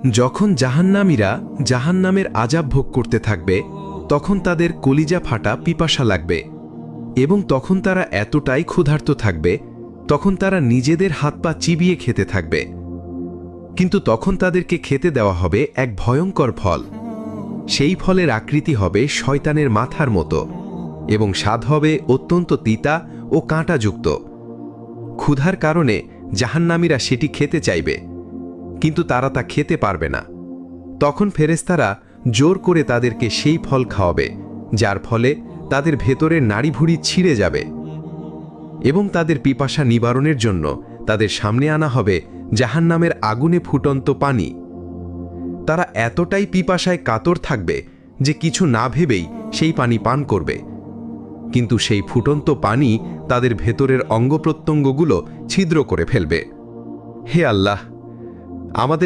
যখন জাহান্নামীরা জাহান্নামের আযাব ভোগ করতে থাকবে তখন তাদের কলিজা ফাটা পিপাসা লাগবে এবং তখন তারা এতটাই ক্ষুধার্ত থাকবে তখন তারা নিজেদের হাত পা চিবিয়ে খেতে থাকবে। কিন্তু তখন তাদেরকে খেতে দেওয়া হবে এক ভয়ঙ্কর ফল। সেই ফলের আকৃতি হবে শয়তানের মাথার মতো এবং স্বাদ হবে অত্যন্ত তিতা ও কাঁটাযুক্ত। ক্ষুধার কারণে জাহান্নামীরা সেটি খেতে চাইবে, কিন্তু তারা তা খেতে পারবে না। তখন ফেরেশতারা জোর করে তাদেরকে সেই ফল খাওয়াবে, যার ফলে তাদের ভেতরের নাড়িভুড়ি ছিঁড়ে যাবে এবং তাদের পিপাসা নিবারণের জন্য তাদের সামনে আনা হবে জাহান্নামের আগুনে ফুটন্ত পানি। তারা এতটাই পিপাসায় কাতর থাকবে যে কিছু না ভেবেই সেই পানি পান করবে, কিন্তু সেই ফুটন্ত পানি তাদের ভেতরের অঙ্গপ্রত্যঙ্গগুলো ছিদ্র করে ফেলবে। হে আল্লাহ, আমাদের